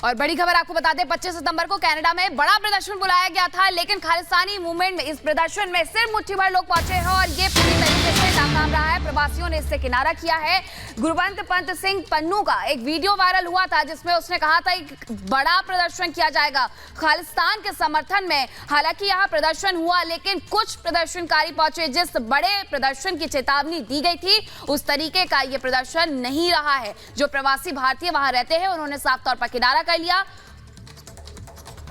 और बड़ी खबर आपको बता दें, 25 सितंबर को कनाडा में बड़ा प्रदर्शन बुलाया गया था, लेकिन खालिस्तानी मूवमेंट में इस प्रदर्शन में सिर्फ मुट्ठी भर लोग पहुंचे हैं और ये पूरी तरीके से नाकाम रहा है। प्रवासियों ने इससे किनारा किया है। गुरबंत पंत सिंह पन्नू का एक वीडियो वायरल हुआ था जिसमें उसने कहा था एक बड़ा प्रदर्शन किया जाएगा खालिस्तान के समर्थन में। हालांकि यहाँ प्रदर्शन हुआ, लेकिन कुछ प्रदर्शनकारी पहुंचे। जिस बड़े प्रदर्शन की चेतावनी दी गई थी उस तरीके का ये प्रदर्शन नहीं रहा है। जो प्रवासी भारतीय वहां रहते हैं उन्होंने साफ तौर पर किनारा कर लिया।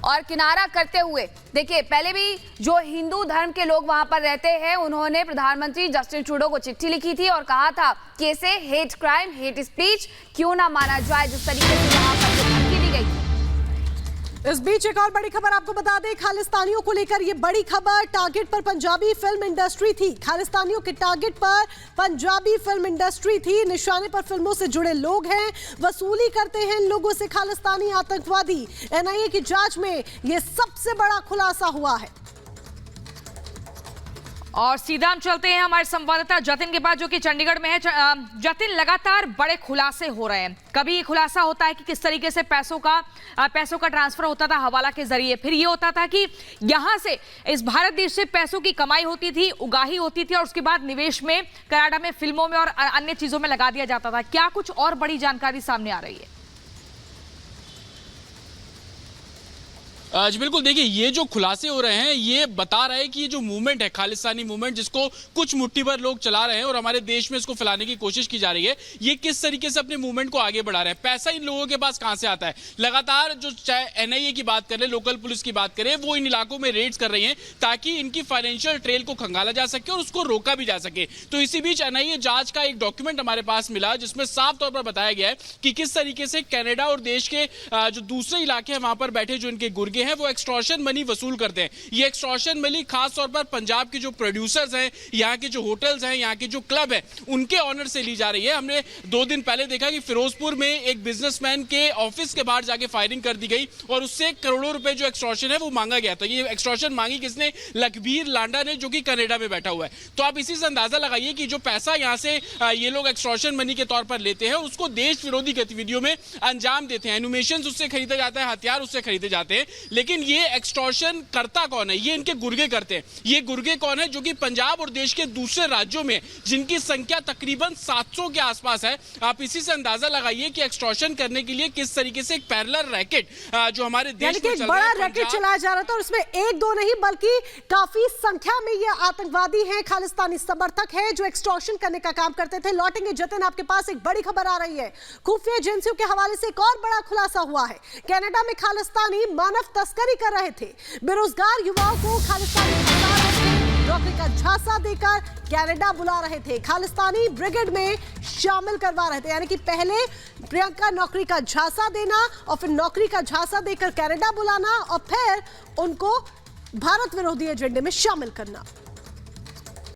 और किनारा करते हुए देखिए, पहले भी जो हिंदू धर्म के लोग वहां पर रहते हैं उन्होंने प्रधानमंत्री जस्टिन ट्रूडो को चिट्ठी लिखी थी और कहा था कि इसे हेट क्राइम, हेट स्पीच क्यों ना माना जाए, जिस तरीके से वहां पर धमकी दी गई थी। इस बीच एक और बड़ी खबर आपको बता दें, खालिस्तानियों को लेकर ये बड़ी खबर। टारगेट पर पंजाबी फिल्म इंडस्ट्री थी। खालिस्तानियों के टारगेट पर पंजाबी फिल्म इंडस्ट्री थी। निशाने पर फिल्मों से जुड़े लोग हैं, वसूली करते हैं इन लोगों से खालिस्तानी आतंकवादी। एनआईए की जांच में ये सबसे बड़ा खुलासा हुआ है। और सीधा हम चलते हैं हमारे संवाददाता जतिन के पास, जो कि चंडीगढ़ में है। जतिन, लगातार बड़े खुलासे हो रहे हैं। कभी ये खुलासा होता है कि किस तरीके से पैसों का ट्रांसफर होता था हवाला के जरिए, फिर ये होता था कि यहाँ से इस भारत देश से पैसों की कमाई होती थी, उगाही होती थी और उसके बाद निवेश में कनाडा में फिल्मों में और अन्य चीजों में लगा दिया जाता था। क्या कुछ और बड़ी जानकारी सामने आ रही है? जी बिल्कुल, देखिए ये जो खुलासे हो रहे हैं ये बता रहे हैं कि ये जो मूवमेंट है, खालिस्तानी मूवमेंट, जिसको कुछ मुट्ठी भर लोग चला रहे हैं और हमारे देश में इसको फैलाने की कोशिश की जा रही है, ये किस तरीके से अपने मूवमेंट को आगे बढ़ा रहे हैं। पैसा इन लोगों के पास कहां से आता है? लगातार जो चाहे एनआईए की बात करें, लोकल पुलिस की बात करें, वो इन इलाकों में रेड्स कर रही है ताकि इनकी फाइनेंशियल ट्रेल को खंगाला जा सके और उसको रोका भी जा सके। तो इसी बीच एनआईए जांच का एक डॉक्यूमेंट हमारे पास मिला जिसमें साफ तौर पर बताया गया है कि किस तरीके से कनाडा और देश के जो दूसरे इलाके हैं वहां पर बैठे जो इनके गुर्गे हैं वो एक्सटॉर्शन मनी वसूल करते हैं। ये एक्सटॉर्शन मनी खास तौर पर पंजाब के जो प्रोड्यूसर्स हैं, यहाँ के जो होटल्स हैं, यहाँ के जो क्लब हैं, उनके ऑनर से ली जा रही है। हमने 2 दिन पहले देखा कि फिरोजपुर में एक बिजनेसमैन के ऑफिस के बाहर जाके फायरिंग कर दी गई और उससे करोड़ों रुपए जो एक्सटॉर्शन है वो मांगा गया था। ये एक्सटॉर्शन मांगी किसने? लखबीर लांडा ने, जो कि कनाडा में बैठा हुआ है। तो आप इसी से अंदाजा लगाइए कि जो पैसा यहाँ से ये लोग एक्सटॉर्शन मनी के तौर पर लेते हैं उसको देश विरोधी गतिविधियों में अंजाम देते हैं। एनिमेशन उससे खरीदा जाता है, हथियार उससे खरीदे जाते हैं। लेकिन ये एक्सटॉर्शन करता कौन है? ये इनके गुर्गे करते हैं। ये गुर्गे कौन है? जो कि पंजाब और देश के दूसरे राज्यों में, जिनकी संख्या तकरीबन 700 के आसपास है। आप इसी से अंदाजा लगाइए कि एक्सटॉर्शन करने के लिए किस तरीके से एक पैरेलल रैकेट जो हमारे देश में चल रहा है, बड़ा रैकेट चलाया जा रहा था और उसमें 1-2 नहीं बल्कि काफी संख्या में ये आतंकवादी हैं, खालिस्तानी समर्थक हैं जो एक्सटॉर्शन करने का काम करते थे। लौटेंगे जतिन, आपके पास एक बड़ी खबर आ रही है। खुफिया एजेंसियों के हवाले से एक और बड़ा खुलासा हुआ है। कनाडा में खालिस्तानी मानव तस्करी कर रहे थे। बेरोजगार युवाओं को खालिस्तानी नौकरी का झांसा देकर कनाडा बुला रहे थे। खालिस्तानी ब्रिगेड में शामिल करवा रहे थे। यानी कि पहले प्रियंका नौकरी का झांसा देना और फिर नौकरी का झांसा देकर कनाडा बुलाना और फिर उनको भारत विरोधी एजेंडे में शामिल करना।